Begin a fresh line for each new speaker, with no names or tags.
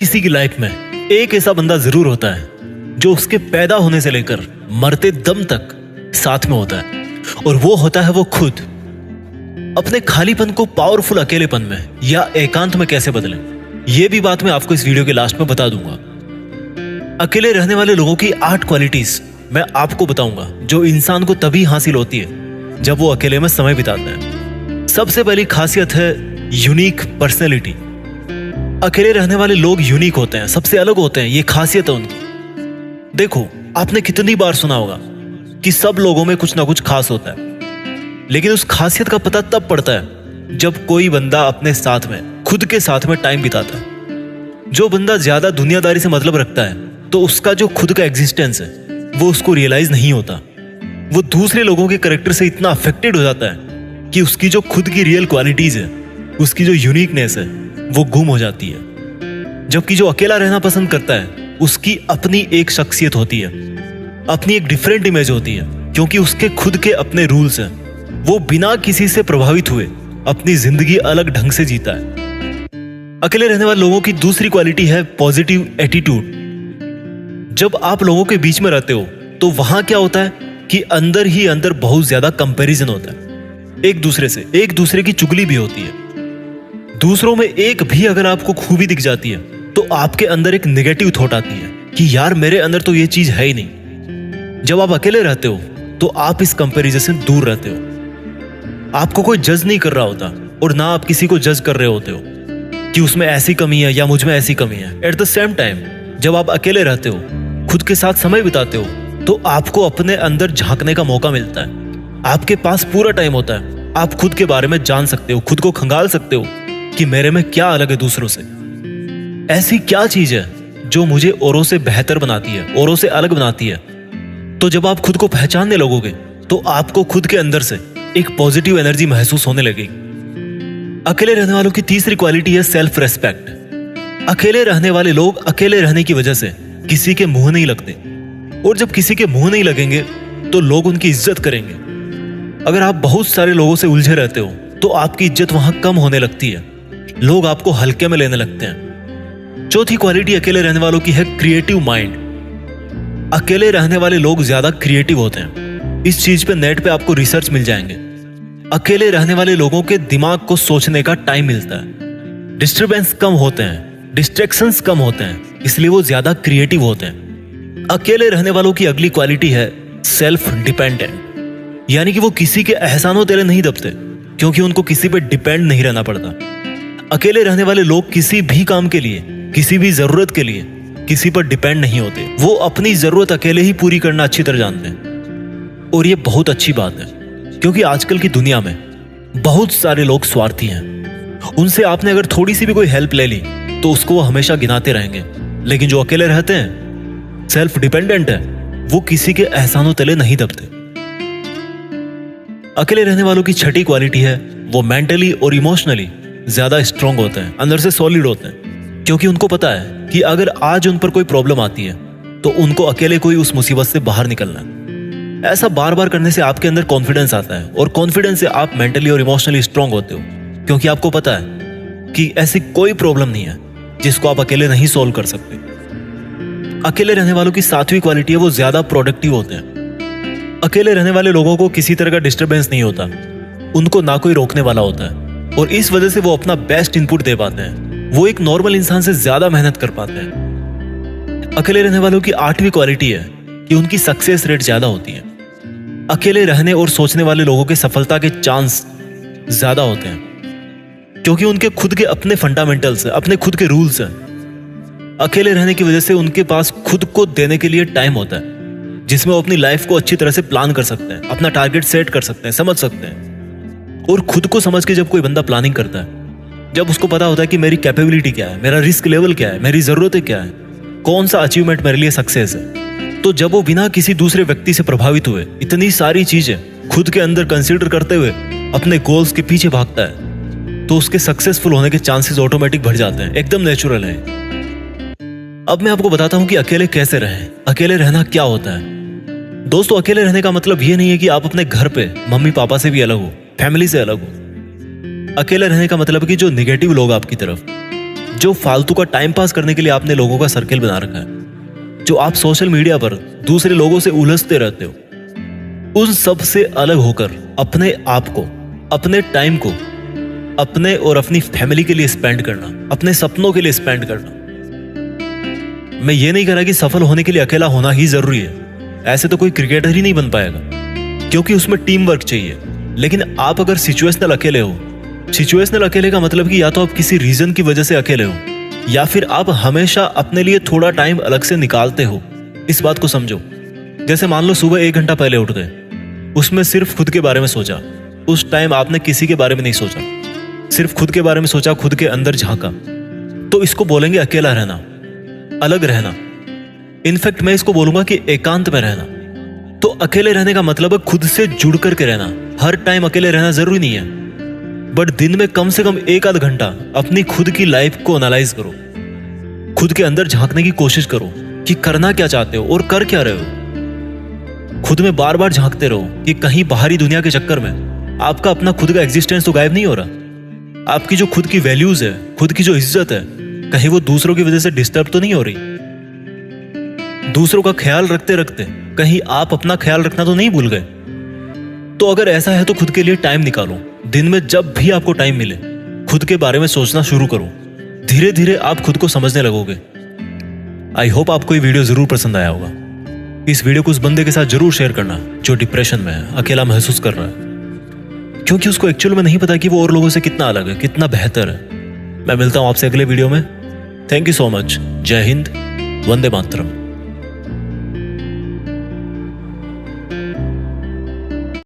किसी की लाइफ में एक ऐसा बंदा जरूर होता है जो उसके पैदा होने से लेकर मरते दम तक साथ में होता है, और वो होता है वो खुद। अपने खालीपन को पावरफुल अकेलेपन में या एकांत में कैसे बदलें, ये भी बात मैं आपको इस वीडियो के लास्ट में बता दूंगा। अकेले रहने वाले लोगों की 8 क्वालिटीज मैं आपको बताऊंगा जो इंसान को तभी हासिल होती है जब वो अकेले में समय बिताते हैं। सबसे पहली खासियत है यूनिक पर्सनैलिटी। अकेले रहने वाले लोग यूनिक होते हैं, सबसे अलग होते हैं, ये खासियत है उनकी। देखो, आपने कितनी बार सुना होगा कि सब लोगों में कुछ ना कुछ खास होता है, लेकिन उस खासियत का पता तब पड़ता है जब कोई बंदा अपने साथ में, खुद के साथ में टाइम बिताता है। जो बंदा ज्यादा दुनियादारी से मतलब रखता है तो उसका जो खुद का एग्जिस्टेंस है वो उसको रियलाइज नहीं होता। वो दूसरे लोगों के कैरेक्टर से इतना अफेक्टेड हो जाता है कि उसकी जो खुद की रियल क्वालिटीज है, उसकी जो यूनिकनेस है, वो गुम हो जाती है। जबकि जो अकेला रहना पसंद करता है उसकी अपनी एक शख्सियत होती है, अपनी एक डिफरेंट इमेज होती है, क्योंकि उसके खुद के अपने रूल्स हैं। वो बिना किसी से प्रभावित हुए अपनी जिंदगी अलग ढंग से जीता है। अकेले रहने वाले लोगों की दूसरी क्वालिटी है पॉजिटिव एटीट्यूड। जब आप लोगों के बीच में रहते हो तो वहां क्या होता है कि अंदर ही अंदर बहुत ज्यादा कंपैरिजन होता है, एक दूसरे से, एक दूसरे की चुगली भी होती है। दूसरों में एक भी अगर आपको खूबी दिख जाती है तो आपके अंदर एक नेगेटिव थॉट आती है कि यार मेरे अंदर तो ये चीज है ही नहीं। जब आप अकेले रहते हो तो आप इस कंपैरिजन से दूर रहते हो। आपको कोई जज नहीं कर रहा होता और ना आप किसी को जज कर रहे होते हो कि उसमें ऐसी कमी है या मुझ में ऐसी कमी है। एट द सेम टाइम जब आप अकेले रहते हो, खुद के साथ समय बिताते हो, तो आपको अपने अंदर झांकने का मौका मिलता है। आपके पास पूरा टाइम होता है, आप खुद के बारे में जान सकते हो, खुद को खंगाल सकते हो कि मेरे में क्या अलग है दूसरों से। ऐसी क्या चीज है जो मुझे औरों से बेहतर बनाती है, औरों से अलग बनाती है। तो जब आप खुद को पहचानने लगोगे तो आपको खुद के अंदर से एक पॉजिटिव एनर्जी महसूस होने लगेगी। अकेले रहने वालों की तीसरी क्वालिटी है सेल्फ रेस्पेक्ट। अकेले रहने वाले लोग अकेले रहने की वजह से किसी के मुंह नहीं लगते, और जब किसी के मुंह नहीं लगेंगे तो लोग उनकी इज्जत करेंगे। अगर आप बहुत सारे लोगों से उलझे रहते हो तो आपकी इज्जत वहां कम होने लगती है, लोग आपको हल्के में लेने लगते हैं। चौथी क्वालिटी अकेले रहने वालों की है क्रिएटिव माइंड। अकेले रहने वाले लोग ज्यादा क्रिएटिव होते हैं, इस चीज पे नेट पे आपको रिसर्च मिल जाएंगे। अकेले रहने वाले लोगों के दिमाग को सोचने का टाइम मिलता है, डिस्टर्बेंस कम होते हैं, डिस्ट्रैक्शंस कम होते हैं, इसलिए वो ज्यादा क्रिएटिव होते हैं। अकेले रहने वालों की अगली क्वालिटी है सेल्फ डिपेंडेंट, यानी कि वो किसी के एहसानों तेरे नहीं दबते, क्योंकि उनको किसी पे डिपेंड नहीं रहना पड़ता। अकेले रहने वाले लोग किसी भी काम के लिए, किसी भी जरूरत के लिए किसी पर डिपेंड नहीं होते। वो अपनी जरूरत अकेले ही पूरी करना अच्छी तरह जानते हैं, और ये बहुत अच्छी बात है, क्योंकि आजकल की दुनिया में बहुत सारे लोग स्वार्थी हैं। उनसे आपने अगर थोड़ी सी भी कोई हेल्प ले ली तो उसको वो हमेशा गिनाते रहेंगे। लेकिन जो अकेले रहते हैं, सेल्फ डिपेंडेंट है, वो किसी के एहसानों तले नहीं दबते। अकेले रहने वालों की छठी क्वालिटी है वो मेंटली और इमोशनली ज्यादा स्ट्रांग होते हैं, अंदर से सॉलिड होते हैं, क्योंकि उनको पता है कि अगर आज उन पर कोई प्रॉब्लम आती है तो उनको अकेले कोई उस मुसीबत से बाहर निकलना है। ऐसा बार बार करने से आपके अंदर कॉन्फिडेंस आता है, और कॉन्फिडेंस से आप मेंटली और इमोशनली स्ट्रांग होते हो, क्योंकि आपको पता है कि ऐसी कोई प्रॉब्लम नहीं है जिसको आप अकेले नहीं सॉल्व कर सकते। अकेले रहने वालों की सातवीं क्वालिटी है वो ज्यादा प्रोडक्टिव होते हैं। अकेले रहने वाले लोगों को किसी तरह का डिस्टर्बेंस नहीं होता, उनको ना कोई रोकने वाला होता है, और इस वजह से वो अपना बेस्ट इनपुट दे पाते हैं। वो एक नॉर्मल इंसान से ज्यादा मेहनत कर पाते हैं। अकेले रहने वालों की 8वीं क्वालिटी है कि उनकी सक्सेस रेट ज्यादा होती है। अकेले रहने और सोचने वाले लोगों के सफलता के चांस ज्यादा होते हैं, क्योंकि उनके खुद के अपने फंडामेंटल्स हैं, अपने खुद के रूल्स हैं। अकेले रहने की वजह से उनके पास खुद को देने के लिए टाइम होता है, जिसमें वो अपनी लाइफ को अच्छी तरह से प्लान कर सकते हैं, अपना टारगेट सेट कर सकते हैं, समझ सकते हैं। और खुद को समझ के जब कोई बंदा प्लानिंग करता है, जब उसको पता होता है कि मेरी कैपेबिलिटी क्या है, मेरा रिस्क लेवल क्या है, मेरी जरूरतें क्या है, कौन सा अचीवमेंट मेरे लिए सक्सेस है, तो जब वो बिना किसी दूसरे व्यक्ति से प्रभावित हुए इतनी सारी चीजें खुद के अंदर कंसीडर करते हुए अपने गोल्स के पीछे भागता है, तो उसके सक्सेसफुल होने के चांसेस ऑटोमेटिक बढ़ जाते हैं, एकदम नेचुरल है। अब मैं आपको बताता हूं कि अकेले कैसे रहें, अकेले रहना क्या होता है। दोस्तों, अकेले रहने का मतलब ये नहीं है कि आप अपने घर पे मम्मी पापा से भी अलग हो, फैमिली से अलग हो। अकेले रहने का मतलब कि जो निगेटिव लोग आपकी तरफ, जो फालतू का टाइम पास करने के लिए आपने लोगों का सर्कल बना रखा है, जो आप सोशल मीडिया पर दूसरे लोगों से उलझते रहते हो, उन सब से अलग होकर अपने आप को, अपने टाइम को अपने और अपनी फैमिली के लिए स्पेंड करना, अपने सपनों के लिए स्पेंड करना। मैं ये नहीं कह रहा कि सफल होने के लिए अकेला होना ही जरूरी है, ऐसे तो कोई क्रिकेटर ही नहीं बन पाएगा, क्योंकि उसमें टीम वर्क चाहिए। लेकिन आप अगर सिचुएशनल अकेले हो, सिचुएशनल अकेले का मतलब कि या तो आप किसी रीजन की वजह से अकेले हो, या फिर आप हमेशा अपने लिए थोड़ा टाइम अलग से निकालते हो। इस बात को समझो। जैसे मान लो सुबह 1 घंटा पहले उठ गए, उसमें सिर्फ खुद के बारे में सोचा, उस टाइम आपने किसी के बारे में नहीं सोचा, सिर्फ खुद के बारे में सोचा, खुद के अंदर झांका, तो इसको बोलेंगे अकेला रहना, अलग रहना। इनफैक्ट मैं इसको बोलूंगा कि एकांत में रहना। तो अकेले रहने का मतलब है खुद से जुड़ करके रहना। हर टाइम अकेले रहना जरूरी नहीं है, बट दिन में कम से कम 1 आध घंटा अपनी खुद की लाइफ को एनालाइज करो, खुद के अंदर झांकने की कोशिश करो कि करना क्या चाहते हो और कर क्या रहे हो। खुद में बार बार झांकते रहो कि कहीं बाहरी दुनिया के चक्कर में आपका अपना खुद का एग्जिस्टेंस तो गायब नहीं हो रहा। आपकी जो खुद की वैल्यूज है, खुद की जो इज्जत है, कहीं वो दूसरों की वजह से डिस्टर्ब तो नहीं हो रही। दूसरों का ख्याल रखते रखते कहीं आप अपना ख्याल रखना तो नहीं भूल गए। तो अगर ऐसा है तो खुद के लिए टाइम निकालो। दिन में जब भी आपको टाइम मिले खुद के बारे में सोचना शुरू करो। धीरे धीरे आप खुद को समझने लगोगे। आई होप आपको ये वीडियो जरूर पसंद आया होगा। इस वीडियो को उस बंदे के साथ जरूर शेयर करना जो डिप्रेशन में है, अकेला महसूस कर रहा है, क्योंकि उसको एक्चुअल में नहीं पता कि वो और लोगों से कितना अलग है, कितना बेहतर है। मैं मिलता हूं आपसे अगले वीडियो में। Thank you so much. जय हिंद, वंदे मातरम।